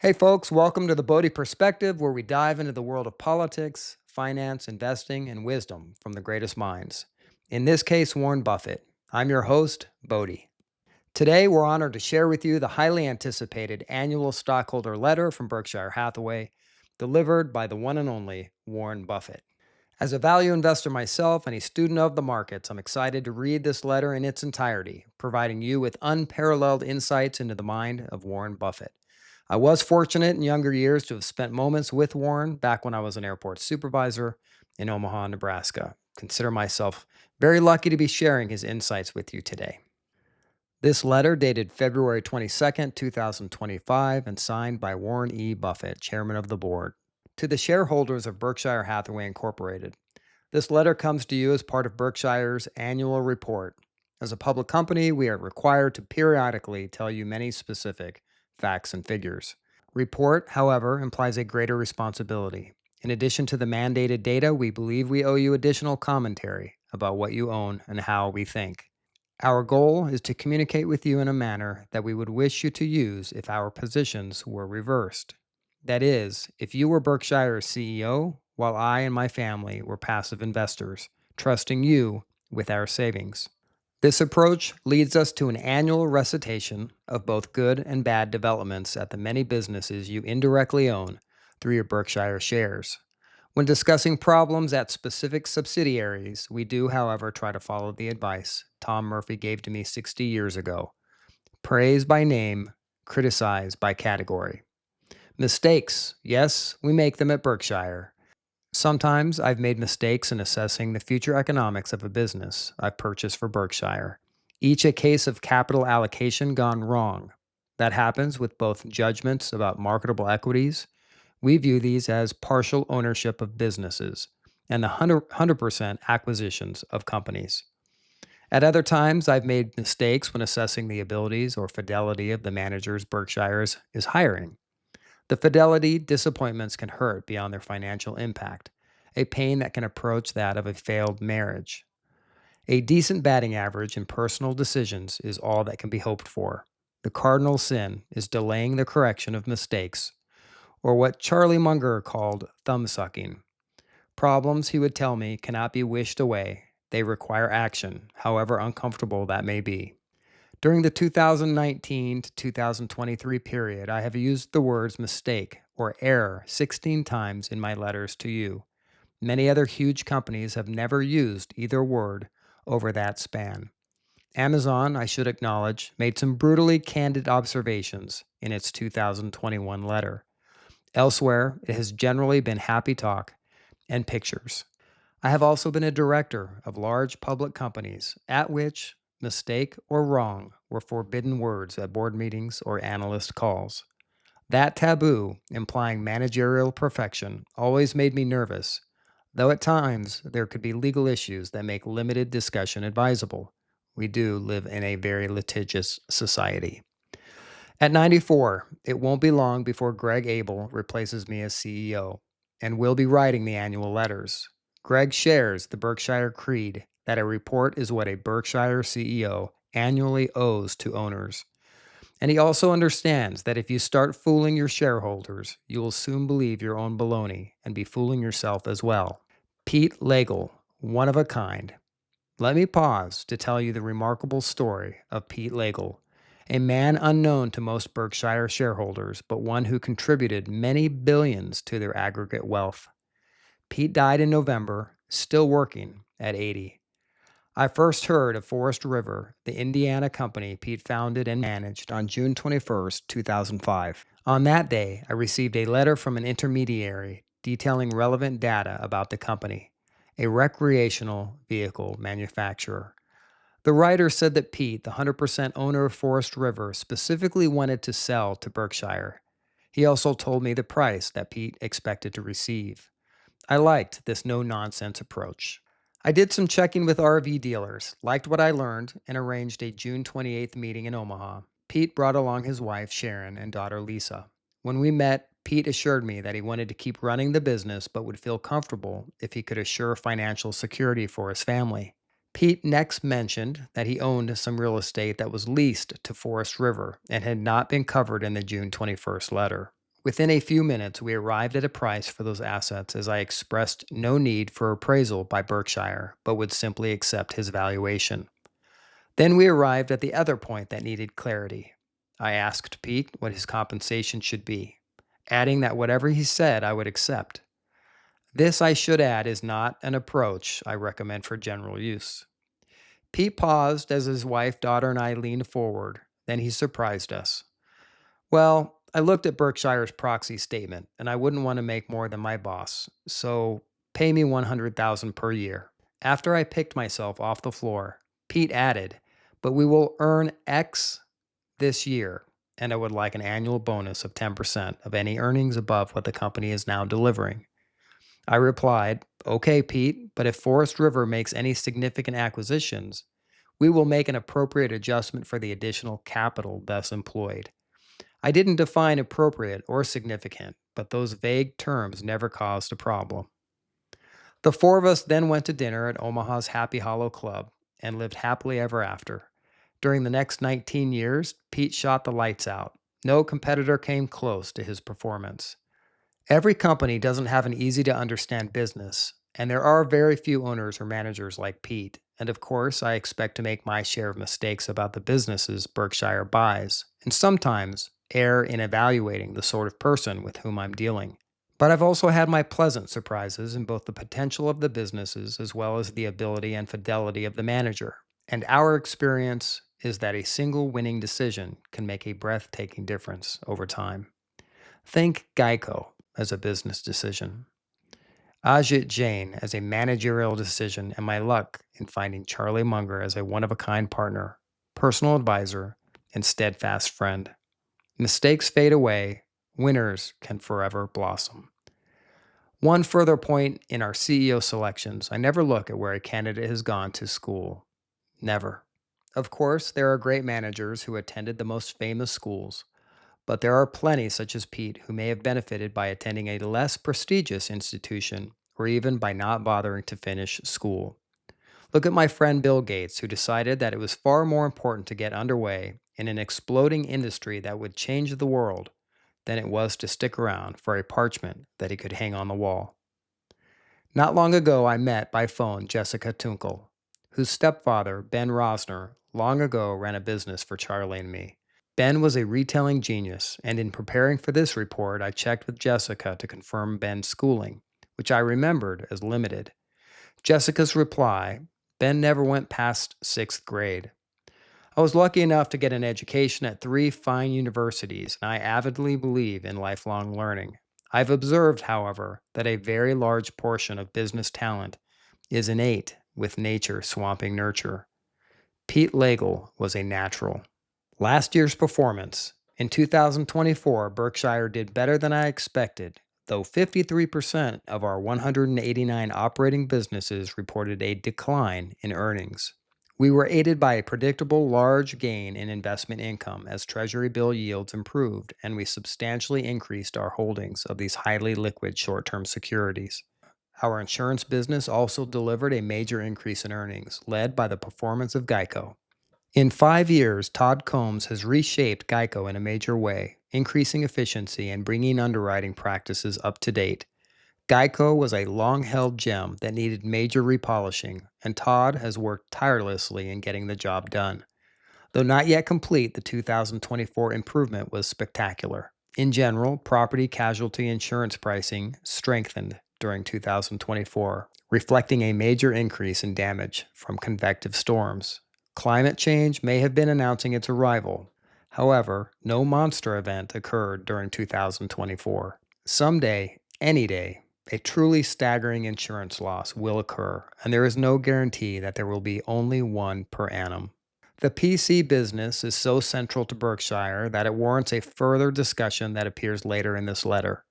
Hey, folks, welcome to the Bodhi Perspective, where we dive into the world of politics, finance, investing, and wisdom from the greatest minds. In this case, Warren Buffett. I'm your host, Bodhi. Today, we're honored to share with you the highly anticipated annual stockholder letter from Berkshire Hathaway, delivered by the one and only Warren Buffett. As a value investor myself and a student of the markets, I'm excited to read this letter in its entirety, providing you with unparalleled insights into the mind of Warren Buffett. I was fortunate in younger years to have spent moments with Warren back when I was an airport supervisor in Omaha, Nebraska. Consider myself very lucky to be sharing his insights with you today. This letter, dated February 22nd, 2025, and signed by Warren E. Buffett, Chairman of the Board, to the shareholders of Berkshire Hathaway Incorporated. This letter comes to you as part of Berkshire's annual report. As a public company, we are required to periodically tell you many specific facts and figures. Report, however, implies a greater responsibility. In addition to the mandated data, we believe we owe you additional commentary about what you own and how we think. Our goal is to communicate with you in a manner that we would wish you to use if our positions were reversed. That is, if you were Berkshire's CEO, while I and my family were passive investors, trusting you with our savings. This approach leads us to an annual recitation of both good and bad developments at the many businesses you indirectly own through your Berkshire shares. When discussing problems at specific subsidiaries, we do, however, try to follow the advice Tom Murphy gave to me 60 years ago: praise by name, criticize by category. Mistakes, yes, we make them at Berkshire. Sometimes I've made mistakes in assessing the future economics of a business I've purchased for Berkshire, each a case of capital allocation gone wrong. That happens with both judgments about marketable equities. We view these as partial ownership of businesses and the 100% acquisitions of companies. At other times, I've made mistakes when assessing the abilities or fidelity of the managers Berkshire is hiring. The fidelity disappointments can hurt beyond their financial impact, a pain that can approach that of a failed marriage. A decent batting average in personal decisions is all that can be hoped for. The cardinal sin is delaying the correction of mistakes, or what Charlie Munger called thumb sucking. Problems, he would tell me, cannot be wished away. They require action, however uncomfortable that may be. During the 2019 to 2023 period, I have used the words mistake or error 16 times in my letters to you. Many other huge companies have never used either word over that span. Amazon, I should acknowledge, made some brutally candid observations in its 2021 letter. Elsewhere, it has generally been happy talk and pictures. I have also been a director of large public companies at which mistake or wrong were forbidden words at board meetings or analyst calls. That taboo, implying managerial perfection, always made me nervous, though at times there could be legal issues that make limited discussion advisable. We do live in a very litigious society. At 94, it won't be long before Greg Abel replaces me as CEO, and will be writing the annual letters. Greg shares the Berkshire creed that a report is what a Berkshire CEO annually owes to owners. And he also understands that if you start fooling your shareholders, you will soon believe your own baloney and be fooling yourself as well. Pete Legel, one of a kind. Let me pause to tell you the remarkable story of Pete Legel, a man unknown to most Berkshire shareholders, but one who contributed many billions to their aggregate wealth. Pete died in November, still working at 80. I first heard of Forest River, the Indiana company Pete founded and managed, on June 21st, 2005. On that day, I received a letter from an intermediary detailing relevant data about the company, a recreational vehicle manufacturer. The writer said that Pete, the 100% owner of Forest River, specifically wanted to sell to Berkshire. He also told me the price that Pete expected to receive. I liked this no-nonsense approach. I did some checking with RV dealers, liked what I learned, and arranged a June 28th meeting in Omaha. Pete brought along his wife, Sharon, and daughter, Lisa. When we met, Pete assured me that he wanted to keep running the business but would feel comfortable if he could assure financial security for his family. Pete next mentioned that he owned some real estate that was leased to Forest River and had not been covered in the June 21st letter. Within a few minutes, we arrived at a price for those assets as I expressed no need for appraisal by Berkshire, but would simply accept his valuation. Then we arrived at the other point that needed clarity. I asked Pete what his compensation should be, adding that whatever he said I would accept. This, I should add, is not an approach I recommend for general use. Pete paused as his wife, daughter, and I leaned forward. Then he surprised us. Well, I looked at Berkshire's proxy statement, and I wouldn't want to make more than my boss, so pay me $100,000 per year. After I picked myself off the floor, Pete added, but we will earn X this year, and I would like an annual bonus of 10% of any earnings above what the company is now delivering. I replied, okay, Pete, but if Forest River makes any significant acquisitions, we will make an appropriate adjustment for the additional capital thus employed. I didn't define appropriate or significant, but those vague terms never caused a problem. The four of us then went to dinner at Omaha's Happy Hollow Club and lived happily ever after. During the next 19 years, Pete shot the lights out. No competitor came close to his performance. Every company doesn't have an easy-to-understand business, and there are very few owners or managers like Pete. And of course, I expect to make my share of mistakes about the businesses Berkshire buys, and sometimes err in evaluating the sort of person with whom I'm dealing. But I've also had my pleasant surprises in both the potential of the businesses as well as the ability and fidelity of the manager. And our experience is that a single winning decision can make a breathtaking difference over time. Think Geico as a business decision, Ajit Jain as a managerial decision, and my luck in finding Charlie Munger as a one-of-a-kind partner, personal advisor, and steadfast friend. Mistakes fade away, winners can forever blossom. One further point in our CEO selections, I never look at where a candidate has gone to school. Never. Of course, there are great managers who attended the most famous schools, but there are plenty, such as Pete, who may have benefited by attending a less prestigious institution or even by not bothering to finish school. Look at my friend Bill Gates, who decided that it was far more important to get underway in an exploding industry that would change the world than it was to stick around for a parchment that he could hang on the wall. Not long ago, I met by phone Jessica Tunkel, whose stepfather, Ben Rosner, long ago ran a business for Charlie and me. Ben was a retailing genius, and in preparing for this report, I checked with Jessica to confirm Ben's schooling, which I remembered as limited. Jessica's reply, Ben never went past 6th grade. I was lucky enough to get an education at 3 fine universities, and I avidly believe in lifelong learning. I've observed, however, that a very large portion of business talent is innate, with nature swamping nurture. Pete Lagle was a natural. Last year's performance. In 2024, Berkshire did better than I expected, though 53% of our 189 operating businesses reported a decline in earnings. We were aided by a predictable large gain in investment income as Treasury bill yields improved, and we substantially increased our holdings of these highly liquid short-term securities. Our insurance business also delivered a major increase in earnings, led by the performance of Geico. In 5 years, Todd Combs has reshaped Geico in a major way, increasing efficiency and bringing underwriting practices up to date. Geico was a long-held gem that needed major repolishing, and Todd has worked tirelessly in getting the job done. Though not yet complete, the 2024 improvement was spectacular. In general, property casualty insurance pricing strengthened during 2024, reflecting a major increase in damage from convective storms. Climate change may have been announcing its arrival. However, no monster event occurred during 2024. Someday, any day, a truly staggering insurance loss will occur, and there is no guarantee that there will be only one per annum. The PC business is so central to Berkshire that it warrants a further discussion that appears later in this letter.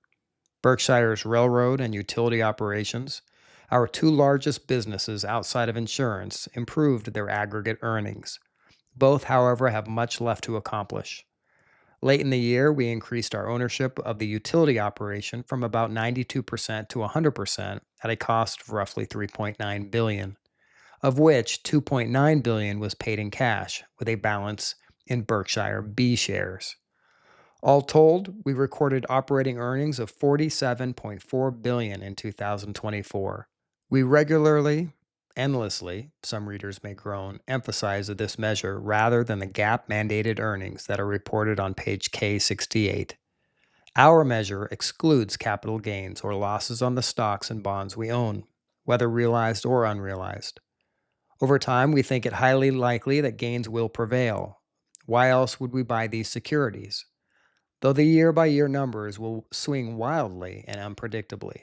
Berkshire's railroad and utility operations, our 2 largest businesses outside of insurance, improved their aggregate earnings. Both, however, have much left to accomplish. Late in the year, we increased our ownership of the utility operation from about 92% to 100% at a cost of roughly $3.9 billion, of which $2.9 billion was paid in cash, with a balance in Berkshire B shares. All told, we recorded operating earnings of $47.4 billion in 2024. We regularly, endlessly, some readers may groan, emphasize this measure rather than the GAAP-mandated earnings that are reported on page K68. Our measure excludes capital gains or losses on the stocks and bonds we own, whether realized or unrealized. Over time, we think it highly likely that gains will prevail. Why else would we buy these securities? Though the year-by-year numbers will swing wildly and unpredictably.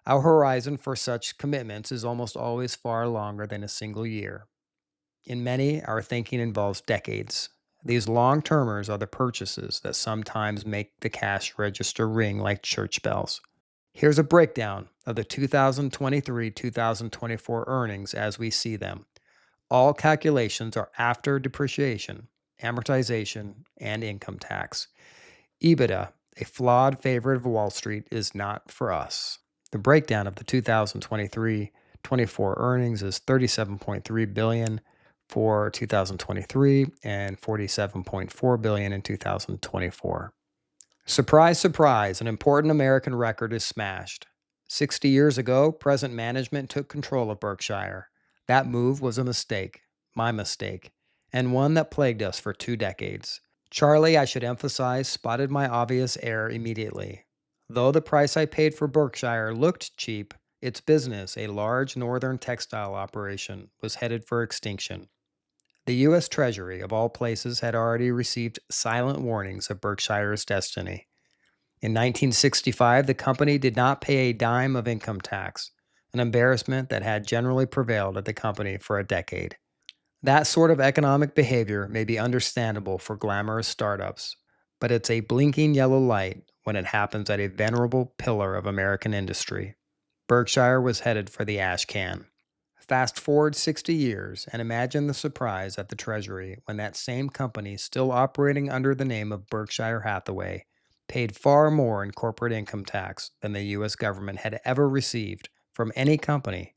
Our horizon for such commitments is almost always far longer than a single year. In many, our thinking involves decades. These long-termers are the purchases that sometimes make the cash register ring like church bells. Here's a breakdown of the 2023-2024 earnings as we see them. All calculations are after depreciation, amortization, and income tax. EBITDA, a flawed favorite of Wall Street, is not for us. The breakdown of the 2023-24 earnings is $37.3 billion for 2023 and $47.4 billion in 2024. Surprise, surprise, an important American record is smashed. 60 years ago, present management took control of Berkshire. That move was a mistake, my mistake, and one that plagued us for 2 decades. Charlie, I should emphasize, spotted my obvious error immediately. Though the price I paid for Berkshire looked cheap, its business, a large northern textile operation, was headed for extinction. The U.S. Treasury, of all places, had already received silent warnings of Berkshire's destiny. In 1965, the company did not pay a dime of income tax, an embarrassment that had generally prevailed at the company for a decade. That sort of economic behavior may be understandable for glamorous startups, but it's a blinking yellow light when it happens at a venerable pillar of American industry. Berkshire was headed for the ash can. Fast forward 60 years and imagine the surprise at the Treasury when that same company, still operating under the name of Berkshire Hathaway, paid far more in corporate income tax than the U.S. government had ever received from any company,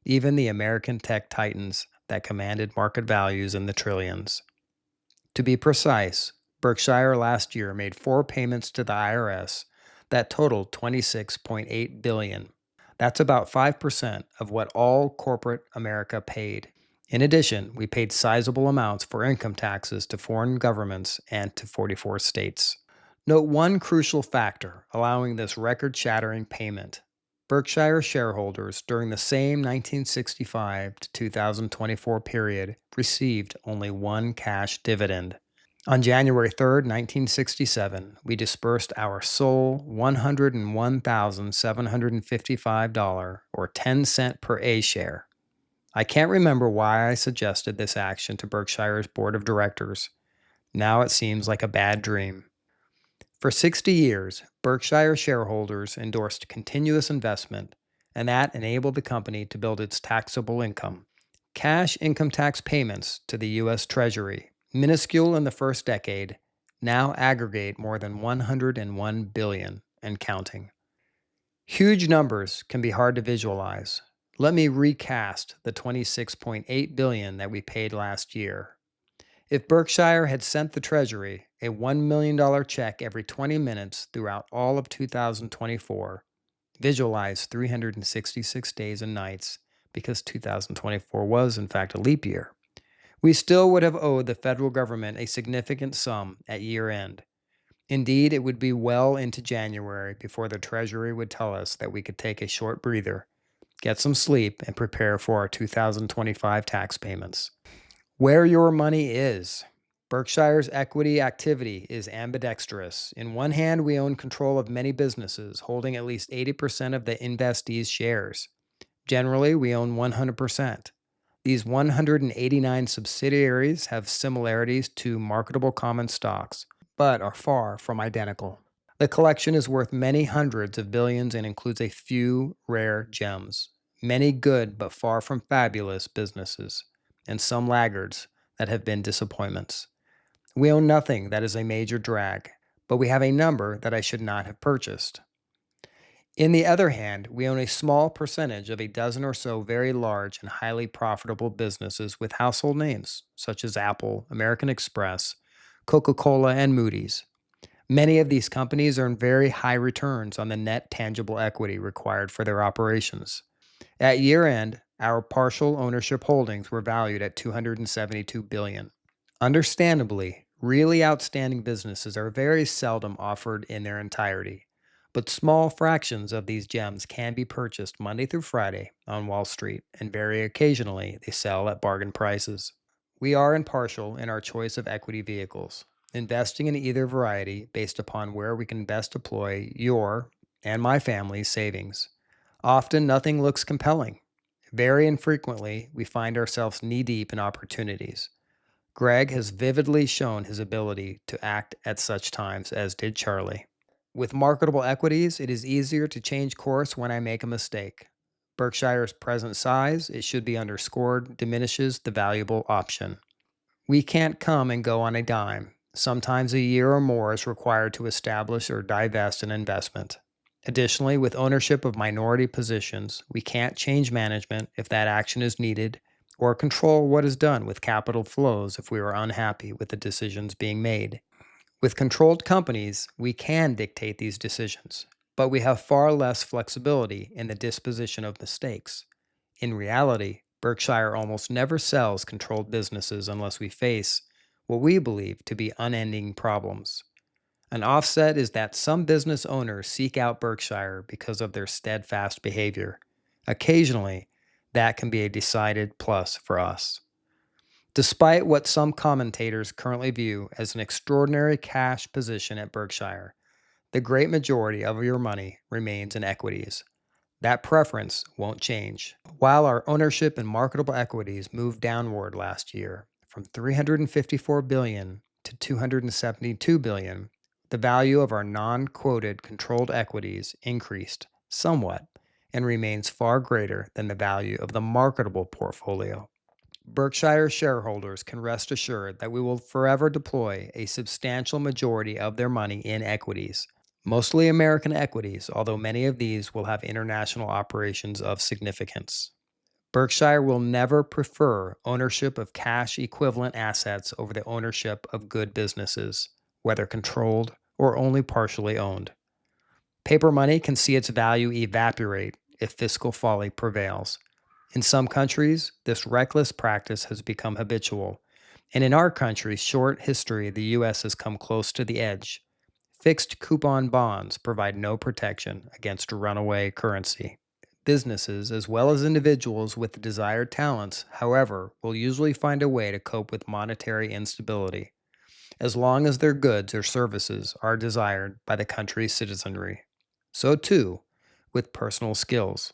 even the American tech titans that commanded market values in the trillions. To be precise, Berkshire last year made 4 payments to the IRS that totaled $26.8 billion. That's about 5% of what all corporate America paid. In addition, we paid sizable amounts for income taxes to foreign governments and to 44 states. Note one crucial factor allowing this record-shattering payment. Berkshire shareholders during the same 1965 to 2024 period received only one cash dividend. On January 3, 1967, we disbursed our sole $101,755 or 10 cent per A share. I can't remember why I suggested this action to Berkshire's board of directors. Now it seems like a bad dream. For 60 years, Berkshire shareholders endorsed continuous investment, and that enabled the company to build its taxable income. Cash income tax payments to the U.S. Treasury, minuscule in the first decade, now aggregate more than $101 billion and counting. Huge numbers can be hard to visualize. Let me recast the $26.8 billion that we paid last year. If Berkshire had sent the Treasury a $1 million check every 20 minutes throughout all of 2024, visualize 366 days and nights, because 2024 was, in fact, a leap year, we still would have owed the federal government a significant sum at year end. Indeed, it would be well into January before the Treasury would tell us that we could take a short breather, get some sleep, and prepare for our 2025 tax payments. Where your money is. Berkshire's equity activity is ambidextrous. In one hand, we own control of many businesses, holding at least 80% of the investees' shares. Generally, we own 100%. These 189 subsidiaries have similarities to marketable common stocks, but are far from identical. The collection is worth many hundreds of billions and includes a few rare gems, many good but far from fabulous businesses, and some laggards that have been disappointments. We own nothing that is a major drag, but we have a number that I should not have purchased. In the other hand, we own a small percentage of a dozen or so very large and highly profitable businesses with household names, such as Apple, American Express, Coca-Cola, and Moody's. Many of these companies earn very high returns on the net tangible equity required for their operations. At year end, our partial ownership holdings were valued at $272 billion. Understandably, really outstanding businesses are very seldom offered in their entirety, but small fractions of these gems can be purchased Monday through Friday on Wall Street, and very occasionally they sell at bargain prices. We are impartial in our choice of equity vehicles, investing in either variety based upon where we can best deploy your and my family's savings. Often nothing looks compelling. Very infrequently, we find ourselves knee deep in opportunities. Greg has vividly shown his ability to act at such times, as did Charlie. With marketable equities, it is easier to change course when I make a mistake. Berkshire's present size, it should be underscored, diminishes the valuable option. We can't come and go on a dime. Sometimes a year or more is required to establish or divest an investment. Additionally, with ownership of minority positions, we can't change management if that action is needed, or control what is done with capital flows if we are unhappy with the decisions being made. With controlled companies, we can dictate these decisions, but we have far less flexibility in the disposition of mistakes. In reality, Berkshire almost never sells controlled businesses unless we face what we believe to be unending problems. An offset is that some business owners seek out Berkshire because of their steadfast behavior. Occasionally, that can be a decided plus for us. Despite what some commentators currently view as an extraordinary cash position at Berkshire, the great majority of your money remains in equities. That preference won't change. While our ownership in marketable equities moved downward last year from $354 billion to $272 billion, the value of our non-quoted controlled equities increased somewhat and remains far greater than the value of the marketable portfolio. Berkshire shareholders can rest assured that we will forever deploy a substantial majority of their money in equities, mostly American equities, although many of these will have international operations of significance. Berkshire will never prefer ownership of cash equivalent assets over the ownership of good businesses, whether controlled or only partially owned. Paper money can see its value evaporate if fiscal folly prevails. In some countries, this reckless practice has become habitual, and in our country's short history, the U.S. has come close to the edge. Fixed coupon bonds provide no protection against runaway currency. Businesses, as well as individuals with the desired talents, however, will usually find a way to cope with monetary instability, as long as their goods or services are desired by the country's citizenry. So too, with personal skills.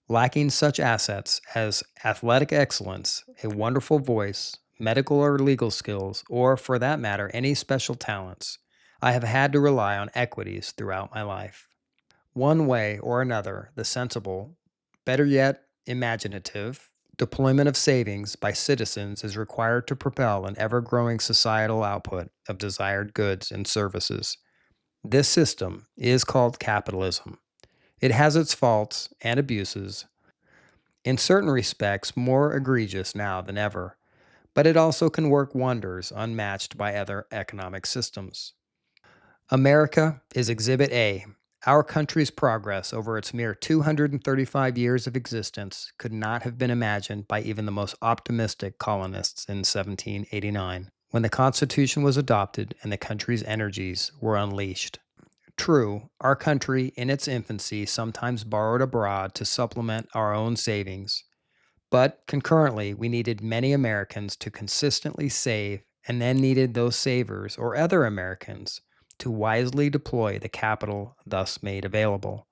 Lacking such assets as athletic excellence, a wonderful voice, medical or legal skills, or for that matter, any special talents, I have had to rely on equities throughout my life. One way or another, the sensible, better yet, imaginative, deployment of savings by citizens is required to propel an ever growing societal output of desired goods and services. This system is called capitalism. It has its faults and abuses, in certain respects more egregious now than ever, but it also can work wonders unmatched by other economic systems. America is Exhibit A. Our country's progress over its mere 235 years of existence could not have been imagined by even the most optimistic colonists in 1789, when the Constitution was adopted and the country's energies were unleashed. True, our country in its infancy sometimes borrowed abroad to supplement our own savings, but concurrently we needed many Americans to consistently save and then needed those savers or other Americans to wisely deploy the capital thus made available.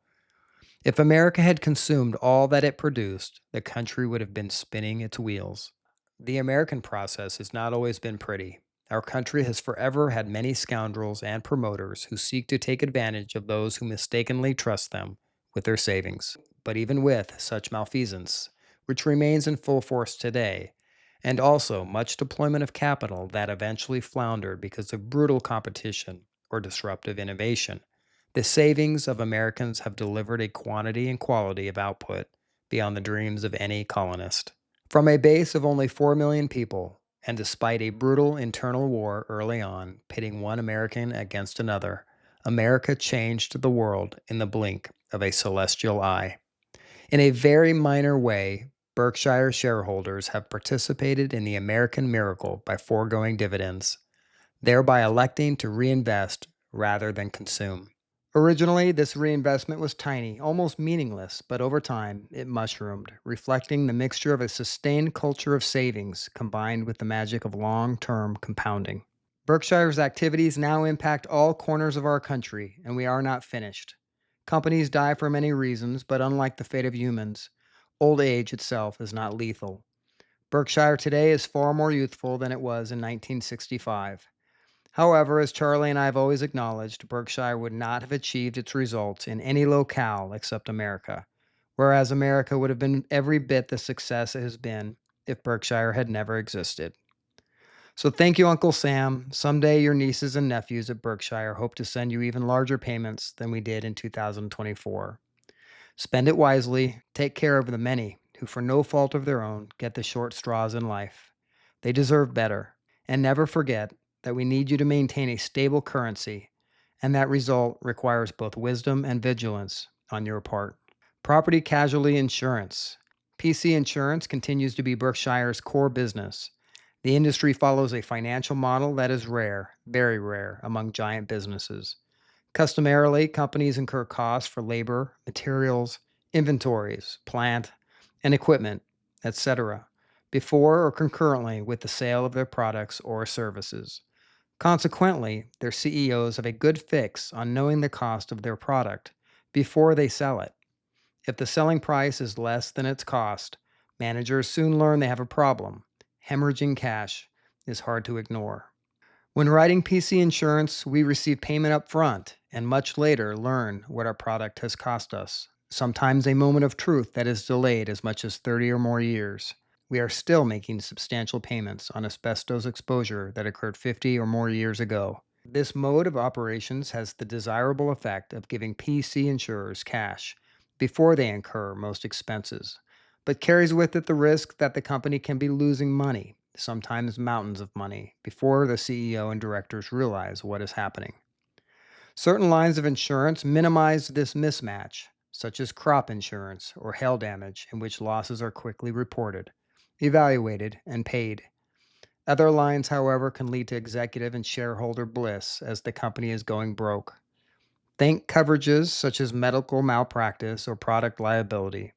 If America had consumed all that it produced, the country would have been spinning its wheels. The American process has not always been pretty. Our country has forever had many scoundrels and promoters who seek to take advantage of those who mistakenly trust them with their savings. But even with such malfeasance, which remains in full force today, and also much deployment of capital that eventually floundered because of brutal competition or disruptive innovation, the savings of Americans have delivered a quantity and quality of output beyond the dreams of any colonist. From a base of only 4 million people, And despite a brutal internal war early on, pitting one American against another, America changed the world in the blink of a celestial eye. In a very minor way, Berkshire shareholders have participated in the American miracle by foregoing dividends, thereby electing to reinvest rather than consume. Originally, this reinvestment was tiny, almost meaningless, but over time, it mushroomed, reflecting the mixture of a sustained culture of savings combined with the magic of long term compounding. Berkshire's activities now impact all corners of our country, and we are not finished. Companies die for many reasons, but unlike the fate of humans, old age itself is not lethal. Berkshire today is far more youthful than it was in 1965. However, as Charlie and I have always acknowledged, Berkshire would not have achieved its results in any locale except America, whereas America would have been every bit the success it has been if Berkshire had never existed. So thank you, Uncle Sam. Someday your nieces and nephews at Berkshire hope to send you even larger payments than we did in 2024. Spend it wisely, take care of the many who, for no fault of their own, get the short straws in life. They deserve better. And never forget that we need you to maintain a stable currency, and that result requires both wisdom and vigilance on your part. Property casualty insurance. PC insurance continues to be Berkshire's core business. The industry follows a financial model that is rare, very rare, among giant businesses. Customarily, companies incur costs for labor, materials, inventories, plant, and equipment, etc., before or concurrently with the sale of their products or services. Consequently, their CEOs have a good fix on knowing the cost of their product before they sell it. If the selling price is less than its cost, managers soon learn they have a problem. Hemorrhaging cash is hard to ignore. When writing PC insurance, we receive payment up front and much later learn what our product has cost us. Sometimes a moment of truth that is delayed as much as 30 or more years. We are still making substantial payments on asbestos exposure that occurred 50 or more years ago. This mode of operations has the desirable effect of giving PC insurers cash before they incur most expenses, but carries with it the risk that the company can be losing money, sometimes mountains of money, before the CEO and directors realize what is happening. Certain lines of insurance minimize this mismatch, such as crop insurance or hail damage, in which losses are quickly reported, evaluated, and paid. Other lines, however, can lead to executive and shareholder bliss as the company is going broke. Think coverages such as medical malpractice or product liability.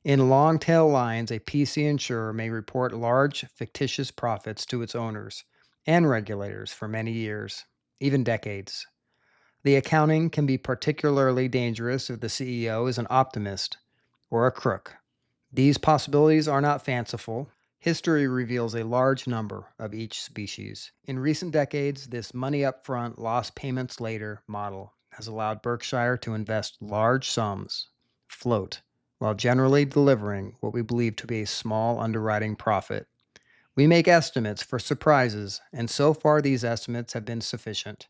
In long-tail lines, a PC insurer may report large, fictitious profits to its owners and regulators for many years, even decades. The accounting can be particularly dangerous if the CEO is an optimist or a crook. These possibilities are not fanciful. History reveals a large number of each species. In recent decades, this money up front, lost payments later model has allowed Berkshire to invest large sums, float, while generally delivering what we believe to be a small underwriting profit. We make estimates for surprises, and so far these estimates have been sufficient.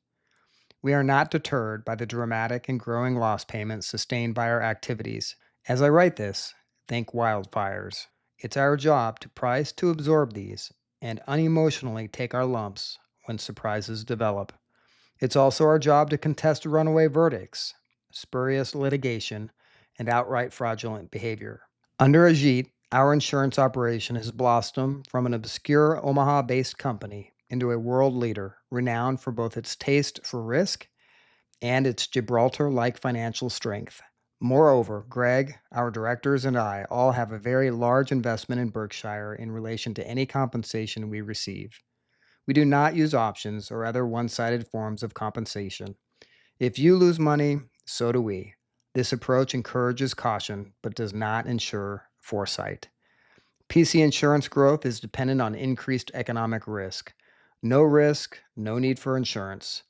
We are not deterred by the dramatic and growing loss payments sustained by our activities. As I write this, think wildfires. It's our job to price to absorb these and unemotionally take our lumps when surprises develop. It's also our job to contest runaway verdicts, spurious litigation, and outright fraudulent behavior. Under Ajit, our insurance operation has blossomed from an obscure Omaha-based company into a world leader renowned for both its taste for risk and its Gibraltar-like financial strength. Moreover, Greg, our directors, and I all have a very large investment in Berkshire in relation to any compensation we receive. We do not use options or other one-sided forms of compensation. If you lose money, so do we. This approach encourages caution, but does not ensure foresight. PC insurance growth is dependent on increased economic risk. No risk, no need for insurance.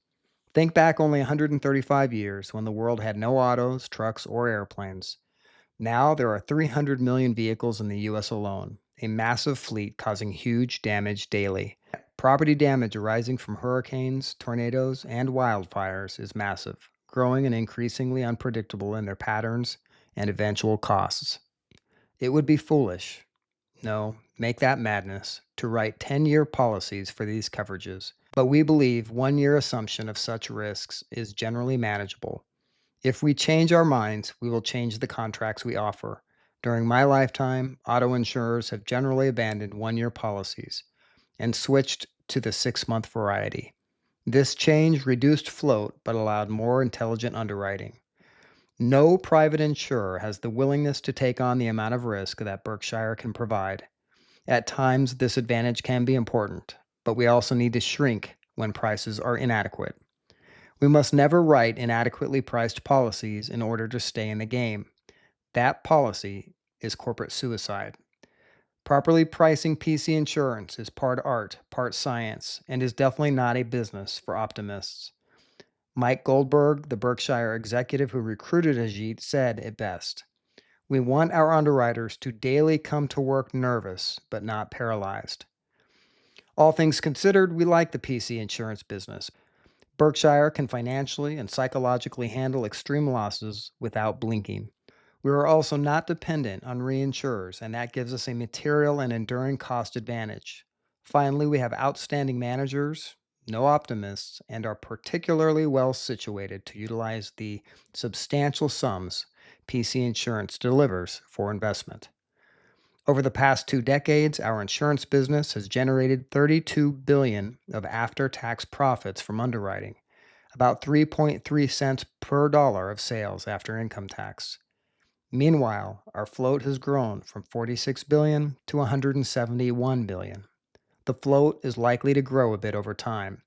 Think back only 135 years when the world had no autos, trucks, or airplanes. Now there are 300 million vehicles in the US alone, a massive fleet causing huge damage daily. Property damage arising from hurricanes, tornadoes, and wildfires is massive, growing and increasingly unpredictable in their patterns and eventual costs. It would be foolish, No, make that madness to write 10-year policies for these coverages. But we believe 1-year assumption of such risks is generally manageable. If we change our minds, we will change the contracts we offer. During my lifetime, auto insurers have generally abandoned 1-year policies and switched to the 6-month variety. This change reduced float but allowed more intelligent underwriting. No private insurer has the willingness to take on the amount of risk that Berkshire can provide. At times, this advantage can be important, but we also need to shrink when prices are inadequate. We must never write inadequately priced policies in order to stay in the game. That policy is corporate suicide. Properly pricing PC insurance is part art, part science, and is definitely not a business for optimists. Mike Goldberg, the Berkshire executive who recruited Ajit, said it best. We want our underwriters to daily come to work nervous, but not paralyzed. All things considered, we like the PC insurance business. Berkshire can financially and psychologically handle extreme losses without blinking. We are also not dependent on reinsurers, and that gives us a material and enduring cost advantage. Finally, we have outstanding managers, no optimists, and are particularly well situated to utilize the substantial sums PC insurance delivers for investment. Over the past 2 decades, our insurance business has generated $32 billion of after-tax profits from underwriting, about 3.3 cents per dollar of sales after income tax. Meanwhile, our float has grown from $46 billion to $171 billion. The float is likely to grow a bit over time,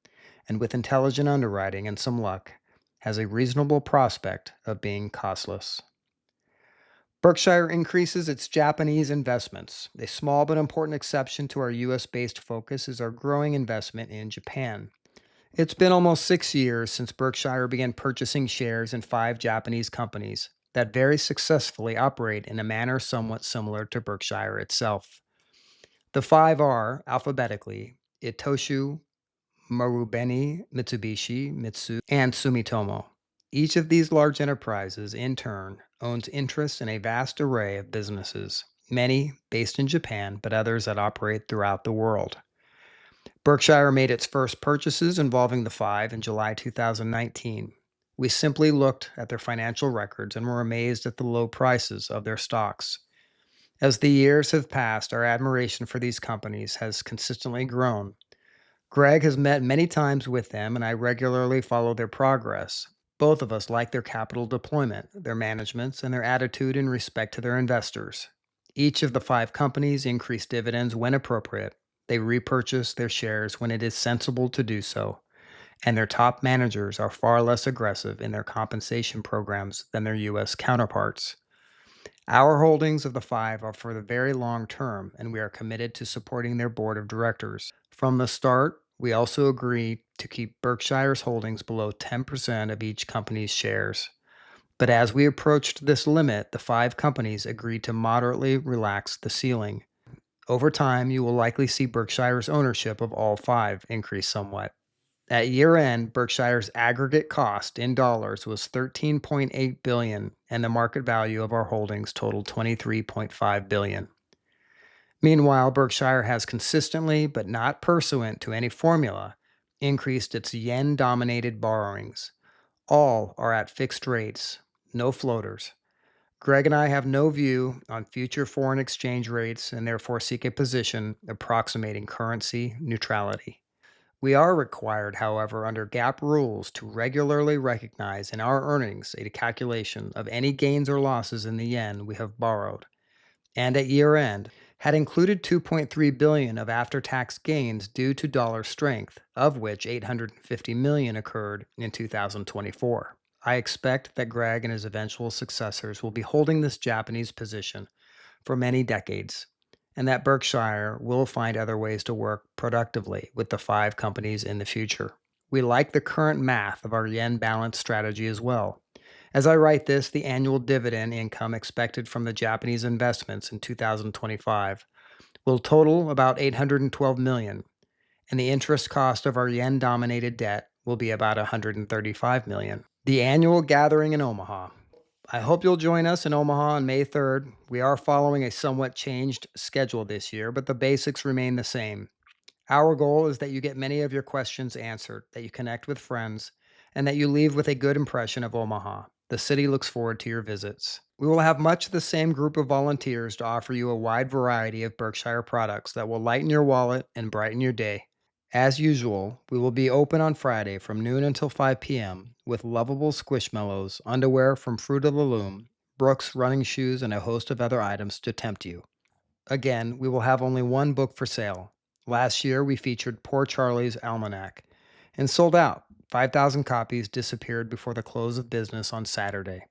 and with intelligent underwriting and some luck, has a reasonable prospect of being costless. Berkshire increases its Japanese investments. A small but important exception to our US-based focus is our growing investment in Japan. It's been almost 6 years since Berkshire began purchasing shares in 5 Japanese companies that very successfully operate in a manner somewhat similar to Berkshire itself. The 5 are, alphabetically, Itoshu, Marubeni, Mitsubishi, Mitsui, and Sumitomo. Each of these large enterprises, in turn, owns interests in a vast array of businesses, many based in Japan, but others that operate throughout the world. Berkshire made its first purchases involving the 5 in July 2019. We simply looked at their financial records and were amazed at the low prices of their stocks. As the years have passed, our admiration for these companies has consistently grown. Greg has met many times with them, and I regularly follow their progress. Both of us like their capital deployment, their managements, and their attitude in respect to their investors. Each of the 5 companies increase dividends when appropriate. They repurchase their shares when it is sensible to do so, and their top managers are far less aggressive in their compensation programs than their U.S. counterparts. Our holdings of the 5 are for the very long term, and we are committed to supporting their board of directors. From the start, we also agreed to keep Berkshire's holdings below 10% of each company's shares. But as we approached this limit, the 5 companies agreed to moderately relax the ceiling. Over time, you will likely see Berkshire's ownership of all 5 increase somewhat. At year-end, Berkshire's aggregate cost in dollars was $13.8 billion, and the market value of our holdings totaled $23.5 billion. Meanwhile, Berkshire has consistently, but not pursuant to any formula, increased its yen-dominated borrowings. All are at fixed rates, no floaters. Greg and I have no view on future foreign exchange rates and therefore seek a position approximating currency neutrality. We are required, however, under GAAP rules to regularly recognize in our earnings a calculation of any gains or losses in the yen we have borrowed, and at year-end had included $2.3 billion of after-tax gains due to dollar strength, of which $850 million occurred in 2024. I expect that Greg and his eventual successors will be holding this Japanese position for many decades, and that Berkshire will find other ways to work productively with the 5 companies in the future. We like the current math of our yen balance strategy as well. As I write this, the annual dividend income expected from the Japanese investments in 2025 will total about $812 million, and the interest cost of our yen-dominated debt will be about $135 million. The annual gathering in Omaha. I hope you'll join us in Omaha on May 3rd. We are following a somewhat changed schedule this year, but the basics remain the same. Our goal is that you get many of your questions answered, that you connect with friends, and that you leave with a good impression of Omaha. The city looks forward to your visits. We will have much the same group of volunteers to offer you a wide variety of Berkshire products that will lighten your wallet and brighten your day. As usual, we will be open on Friday from noon until 5 p.m. with lovable squishmallows, underwear from Fruit of the Loom, Brooks running shoes, and a host of other items to tempt you. Again, we will have only one book for sale. Last year, we featured Poor Charlie's Almanac and sold out. 5,000 copies disappeared before the close of business on Saturday.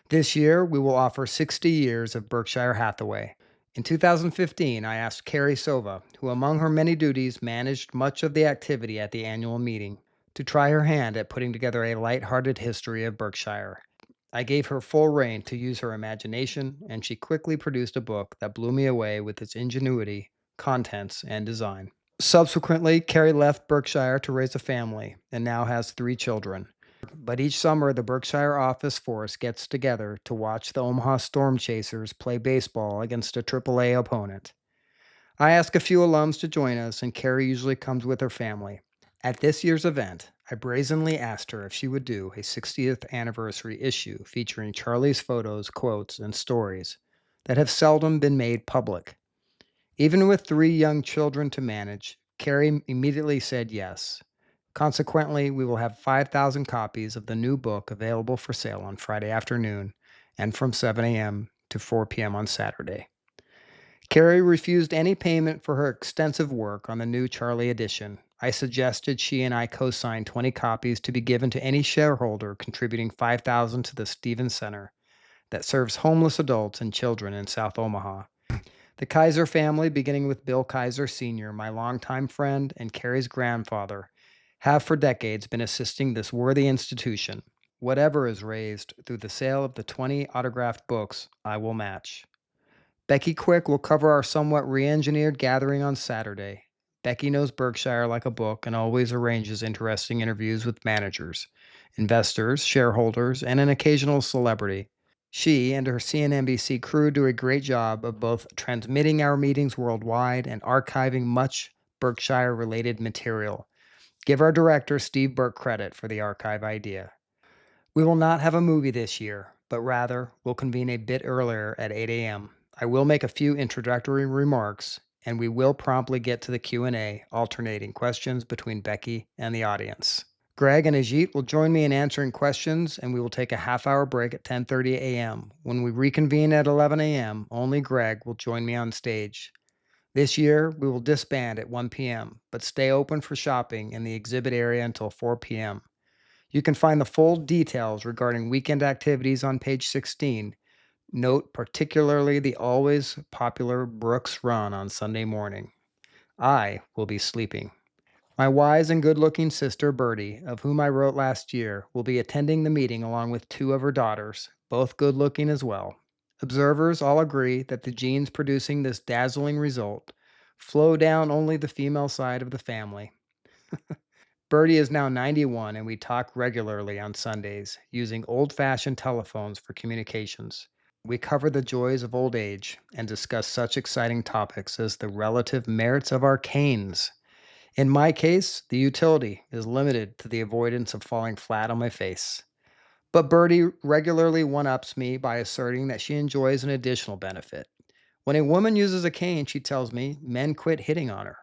This year, we will offer 60 years of Berkshire Hathaway. In 2015, I asked Carrie Sova, who among her many duties managed much of the activity at the annual meeting, to try her hand at putting together a light-hearted history of Berkshire. I gave her full rein to use her imagination, and she quickly produced a book that blew me away with its ingenuity, contents, and design. Subsequently, Carrie left Berkshire to raise a family and now has 3 children. But each summer, the Berkshire office force gets together to watch the Omaha Storm Chasers play baseball against a AAA opponent. I ask a few alums to join us, and Carrie usually comes with her family. At this year's event, I brazenly asked her if she would do a 60th anniversary issue featuring Charlie's photos, quotes, and stories that have seldom been made public. Even with 3 young children to manage, Carrie immediately said yes. Consequently, we will have 5,000 copies of the new book available for sale on Friday afternoon and from 7 a.m. to 4 p.m. on Saturday. Carrie refused any payment for her extensive work on the new Charlie edition. I suggested she and I co-sign 20 copies to be given to any shareholder contributing $5,000 to the Stevens Center that serves homeless adults and children in South Omaha. The Kaiser family, beginning with Bill Kaiser Sr., my longtime friend and Carrie's grandfather, have for decades been assisting this worthy institution. Whatever is raised through the sale of the 20 autographed books, I will match. Becky Quick will cover our somewhat re-engineered gathering on Saturday. Becky knows Berkshire like a book and always arranges interesting interviews with managers, investors, shareholders, and an occasional celebrity. She and her CNNBC crew do a great job of both transmitting our meetings worldwide and archiving much Berkshire-related material. Give our director, Steve Burke, credit for the archive idea. We will not have a movie this year, but rather we'll convene a bit earlier at 8 a.m. I will make a few introductory remarks, and we will promptly get to the Q&A, alternating questions between Becky and the audience. Greg and Ajit will join me in answering questions, and we will take a half-hour break at 10:30 a.m. When we reconvene at 11 a.m., only Greg will join me on stage. This year, we will disband at 1 p.m., but stay open for shopping in the exhibit area until 4 p.m. You can find the full details regarding weekend activities on page 16. Note particularly the always popular Brooks Run on Sunday morning. I will be sleeping. My wise and good-looking sister, Bertie, of whom I wrote last year, will be attending the meeting along with 2 of her daughters, both good-looking as well. Observers all agree that the genes producing this dazzling result flow down only the female side of the family. Bertie is now 91, and we talk regularly on Sundays, using old-fashioned telephones for communications. We cover the joys of old age and discuss such exciting topics as the relative merits of our canes. In my case, the utility is limited to the avoidance of falling flat on my face. But Bertie regularly one-ups me by asserting that she enjoys an additional benefit. When a woman uses a cane, she tells me, men quit hitting on her.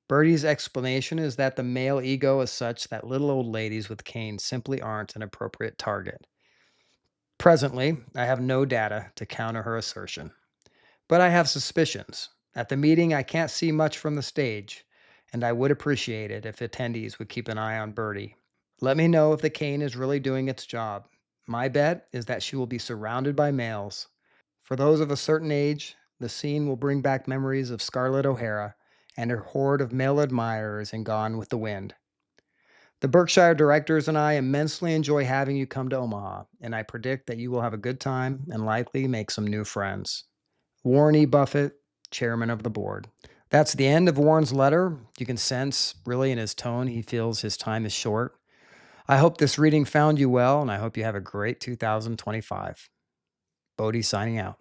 Bertie's explanation is that the male ego is such that little old ladies with canes simply aren't an appropriate target. Presently, I have no data to counter her assertion, but I have suspicions. At the meeting, I can't see much from the stage, and I would appreciate it if attendees would keep an eye on Bertie. Let me know if the cane is really doing its job. My bet is that she will be surrounded by males. For those of a certain age, the scene will bring back memories of Scarlett O'Hara and her horde of male admirers in Gone with the Wind. The Berkshire directors and I immensely enjoy having you come to Omaha, and I predict that you will have a good time and likely make some new friends. Warren E. Buffett, Chairman of the Board. That's the end of Warren's letter. You can sense, really, in his tone, he feels his time is short. I hope this reading found you well, and I hope you have a great 2025. Bodhi signing out.